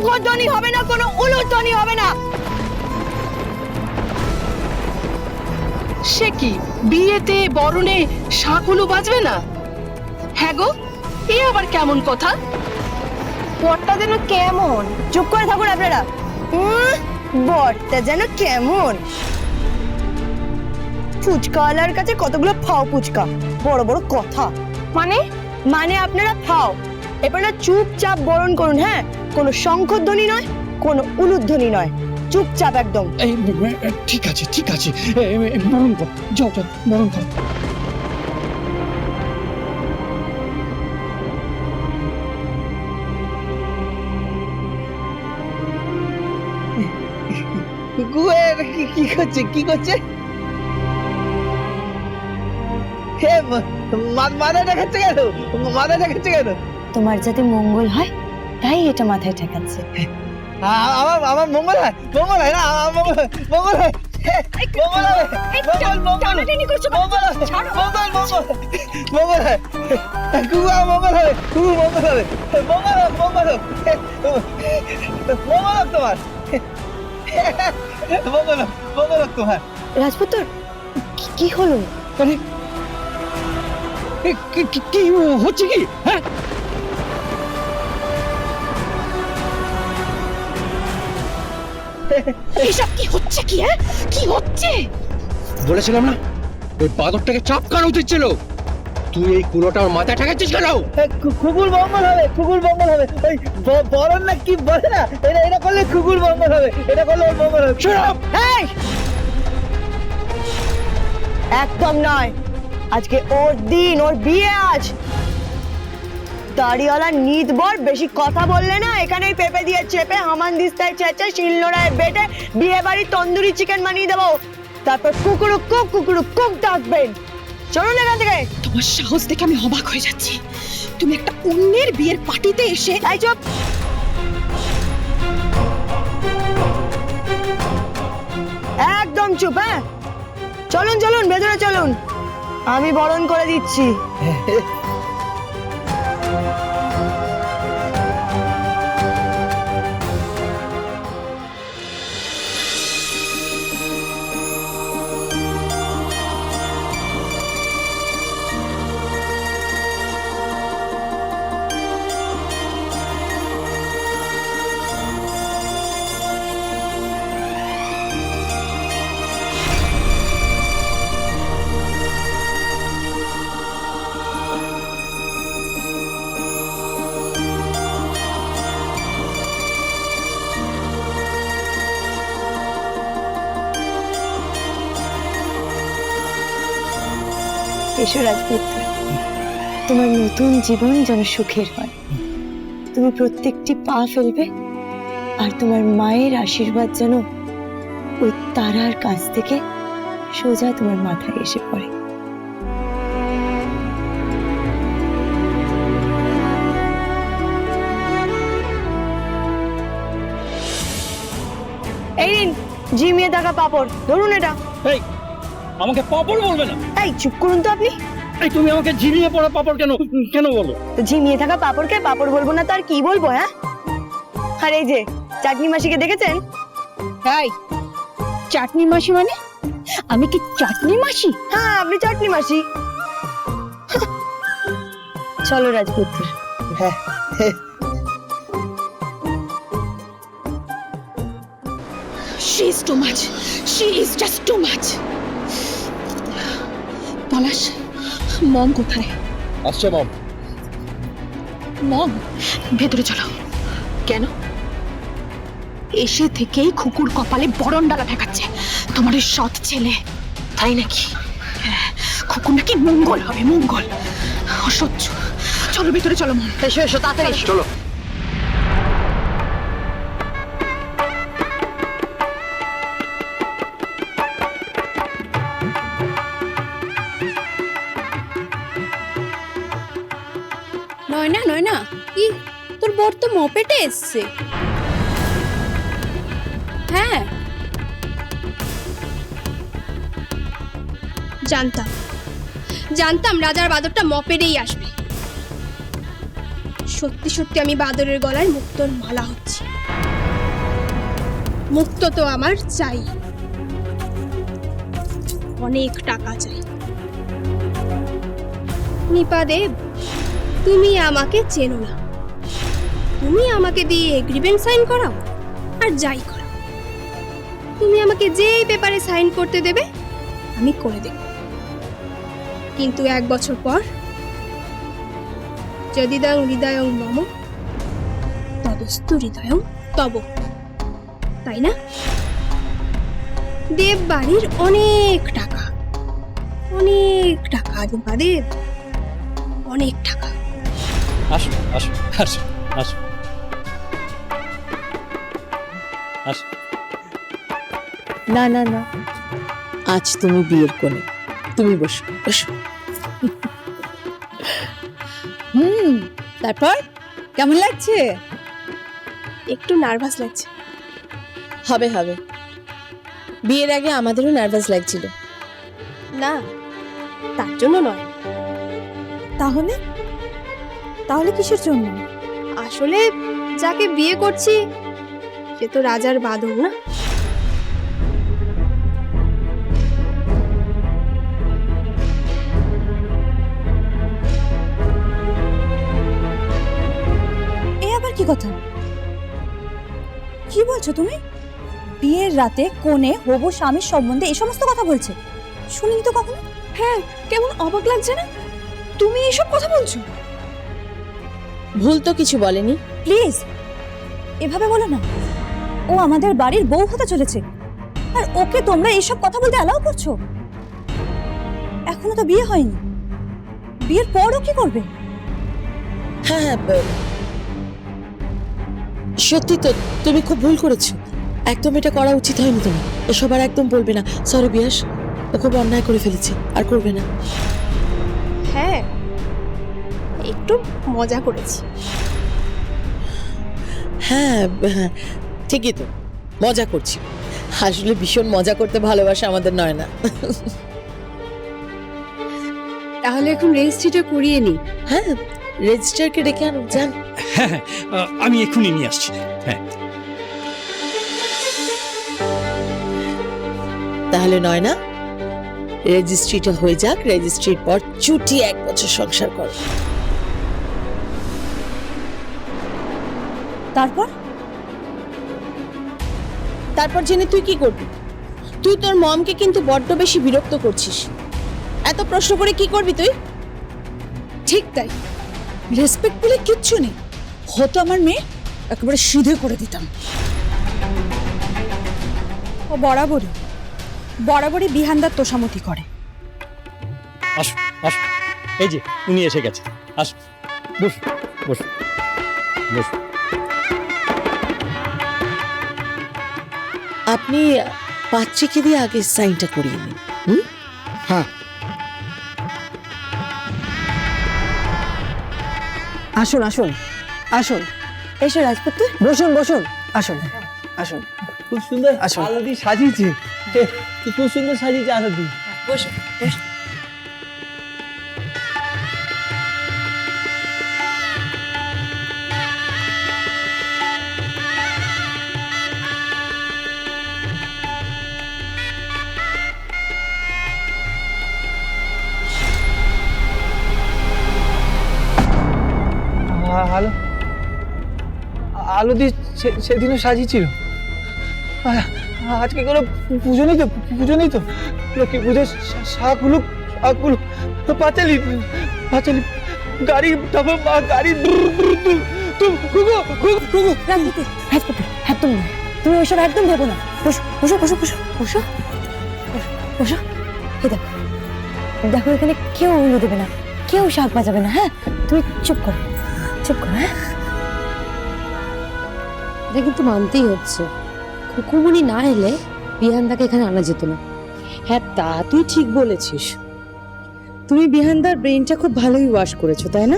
শঙ্খধ্বনি হবে না, কোনো উলুধ্বনি হবে না। সে কি, বিয়েতে বরণে শাঁখুলো বাজবে না? হ্যাঁ গো, এ আবার কেমন কথা? বরটা যেন কেমন, চুপ করে থাকুন আপনারা। বরটা যেন কেমন, ফুচকাওয়ালার কাছে কতগুলো ফাও ফুচকা, বড় বড় কথা। মানে মানে আপনারা ফাও। এবারে চুপচাপ বরণ করুন। হ্যাঁ, কোনো শঙ্খধ্বনি নয়, কোনো উলুধ্বনি নয়, চুপচাপ একদম। ঠিক আছে ঠিক আছে, বরণ কর, যাও যাও বরণ কর। কি করছে কি করছে? হে মাথা দেখাচ্ছে কেন? মাথা দেখাচ্ছে কেন? তোমার যাতে মঙ্গল হয় তাই এটা মাথায় ঠেকাচ্ছে। আমার আমার মঙ্গল হয়? মঙ্গল হয় না, আমার মঙ্গল হয়, মঙ্গল হয়, মঙ্গল হবে, মঙ্গল মঙ্গল টানাটানি করছো কেন? মঙ্গল হয়, ছাড়ো। মঙ্গল মঙ্গল মঙ্গল হয়, কুকু মঙ্গল হবে, কুকু মঙ্গল হবে, মঙ্গল হোক, মঙ্গল হোক, মঙ্গল হোক তোমার, মঙ্গল হোক, মঙ্গল হোক তোমার। রাজপুত্র, কি হলো? আরে কি হচ্ছে কি? হ্যাঁ, এসব কি হচ্ছে? কি হ্যাঁ, কি হচ্ছে? বলেছিলাম না ওই বাদরটাকে চাপ কানা উচিত ছিল। তুই এই কুলোটা ওর মাথায় ঠেকাচ্ছিস কেন? কুকুর মঙ্গল হবে, কুকুর মঙ্গল হবে, ওই বরণ না কি বলে না, এটা করলে কুকুর মঙ্গল হবে, এটা করলে ওর মঙ্গল হবে। এই! একদম নয়, আজকে ওর দিন, ওর বিয়ে আজ। দাড়িওয়ালা নিত বর, বেশি কথা বললে না এখানেই পেঁপে দিয়ে চেপে, হামান দিস্তায় চেঁচে, শিলনোড়ায় বেটে বিয়ে বাড়ি তন্দুরি চিকেন বানিয়ে দেবো। তারপর কুকুরু কুক ডাকবেন। চলুন এখান থেকে। তোমার সাহস দেখে আমি অবাক হয়ে যাচ্ছি। তুমি একটা অন্যের বিয়ের পার্টিতে এসে। এই চুপ! একদম চুপ। হ্যাঁ, চলুন চলুন, ভেতরে চলুন, আমি বরণ করে দিচ্ছি। এসো রাজপুত্র, তোমার নতুন জীবন যেন সুখের হয়। তুমি প্রত্যেকটি পা ফেলবে আর তোমার মায়ের আশীর্বাদ যেন ওই তারার কাছ থেকে সোজা তোমার মাথায় এসে পড়ে। এই নিন জিমিয়ে থাকা পাপড়, ধরুন এটা। এই, আমাকে পাপড় বলবে না। এই চুপ করুন তো আপনি। এই, তুমি আমাকে ঝিমিয়ে পড়া পাপড় কেন কেন বলো? তো ঝিমিয়ে থাকা পাপড়কে পাপড় বলবো না তার কি বলবো? হ্যাঁ, আর এই যে চাটনি মাসিকে দেখেছেন? তাই চাটনি মাসি মানে? আমি কি চাটনি মাসি? হ্যাঁ, আপনি চাটনি মাসি। চলো রাজপুত্র। হ্যাঁ, She is too much. She is just too much. পলাশ, মম কোথায়? আসছে মম। মম, ভেতরে চলো। কেন? এসে থেকেই খুকুর কপালে বরণ ডালা ঠেকাচ্ছে তোমার ওই সৎ ছেলে। তাই নাকি? হ্যাঁ, খুকুর নাকি মঙ্গল হবে, মঙ্গল। অসহ্য। চলো ভেতরে চলো মম। এসো এসো, তাড়াতাড়ি এসো। চলো। নয়না নয়না, কি তোর বর তো মপেটে এসছে। হ্যাঁ, জানতাম জানতাম রাজার বাদরটা মপেটেই আসবে। সত্যি সত্যি আমি বাদরের গলায় মুক্তোর মালা হচ্ছি। মুক্ত তো আমার চাই, অনেক টাকা চাই। নিপা দেব, তুমি আমাকে চেনো না, তুমি আমাকে দিয়ে এগ্রিমেন্ট সাইন করাও আর যাই করো, তুমি আমাকে যেই পেপারে সাইন করতে দেবে আমি করে দেব। কিন্তু 1 বছর পর যদিদং হৃদয়ং মম তদস্তু হৃদয়ং তব, তাই না? দেব বাড়ির অনেক টাকা, অনেক টাকা দেব, অনেক টাকা। আসো আসো আসো আসো আসো। না না না, আজ তুমি বিয়ের কোণে, তুমি বসো বসো। তারপর কেমন লাগছে? একটু নার্ভাস লাগছে। হবে হবে, বিয়ের আগে আমাদেরও নার্ভাস লাগছিল। না, তার জন্য নয়। তাহলে তাহলে কিসের জন্য? আসলে যাকে বিয়ে করছি সে তো রাজার বাঁদর না। এ আবার কি কথা? কি বলছো তুমি? বিয়ের রাতে কোণে হবু স্বামীর সম্বন্ধে এই সমস্ত কথা বলছে? শুনিনি তো কখনো। হ্যাঁ, কেমন অবাক লাগছে না? তুমি এসব কথা বলছো? ভুল তো কিছু বলেনি। প্লিজ এভাবে বলো না, ও আমাদের বাড়ির বউ হতে চলেছে, আর ওকে তোমরা এইসব কথা বলতে অ্যালাউ করছো? এখনো তো বিয়ে হয়নি, বিয়ের পরও কি করবে? হ্যাঁ হ্যাঁ, সত্যি তো তুমি খুব ভুল করেছো, একদম এটা করা উচিত হয়নি। তুমি এসব আর একদম বলবে না। সরি বিয়াস, ও খুব অন্যায় করে ফেলেছে, আর করবে না। হ্যাঁ, একটু মজা করেছি। হ্যাঁ হ্যাঁ, ঠিকই তো, মজা করছি। আসলে ভীষণ মজা করতে ভালোবাসে আমাদের নয়না। তাহলে এখন রেজিস্ট্রিটা করিয়ে নি। হ্যাঁ, রেজিস্ট্রারকে ডেকে আনো, যান। হ্যাঁ হ্যাঁ, আমি এক্ষুনি নিয়ে আসছি। হ্যাঁ, তাহলে নয়না, রেজিস্ট্রিটা হয়ে যাক, রেজিস্ট্রির পর চুটি 1 বছর সংসার করো। তারপর তারপর জেনে তুই কি করবি? তুই তোর মমকে কিন্তু বড্ড বেশি বিরক্ত করছিস। এত প্রশ্ন করে কি করবি তুই? ঠিক তাই, রেসপেক্ট বলে কিচ্ছু নেই। হতো আমার মেয়ে, একেবারে সিধে করে দিতাম। ও বরাবরই বিহানদার তোষামতি করে। আসো আসো, এই যে উনি এসে গেছে। আসো, বসো বসো বসো। আপনি পাত্রীকে দিয়ে আগে সাইনটা করিয়ে নিন। হ্যাঁ, আসুন আসুন আসুন, এসো রাজপুত্র, বসুন বসুন, আসুন আসুন। খুব সুন্দর আলতি সাজিয়েছে, খুব সুন্দর সাজিয়েছে আলতি। বসো বসো। আলো আলতি সেদিনও সাজিয়েছিল। আজকে কোনো পুজো নেই তো? পুজো নেই তো? লক্ষ্মী পুজোর শাকগুলো পাঁচালি পাঁচালি গাড়ি গাড়ি। রাজপুত্র, একদম না, তুমি ওইসব একদম ভেবো না। বসো বসো বসো বসো বসো বসো। এই দেখো, দেখো এখানে কেউ উল্লো দেবে না, কেউ শাক বাজাবে না। হ্যাঁ, তুমি চুপ করো, চুপ করো। হ্যাঁ, এটা কিন্তু মানতেই হচ্ছে, খুকুমনি না এলে বিহানদাকে এখানে আনা যেত না। হ্যাঁ, তা তুই ঠিক বলেছিস। তুমি বিহানদার ব্রেনটা খুব ভালোই ওয়াশ করেছো, তাই না?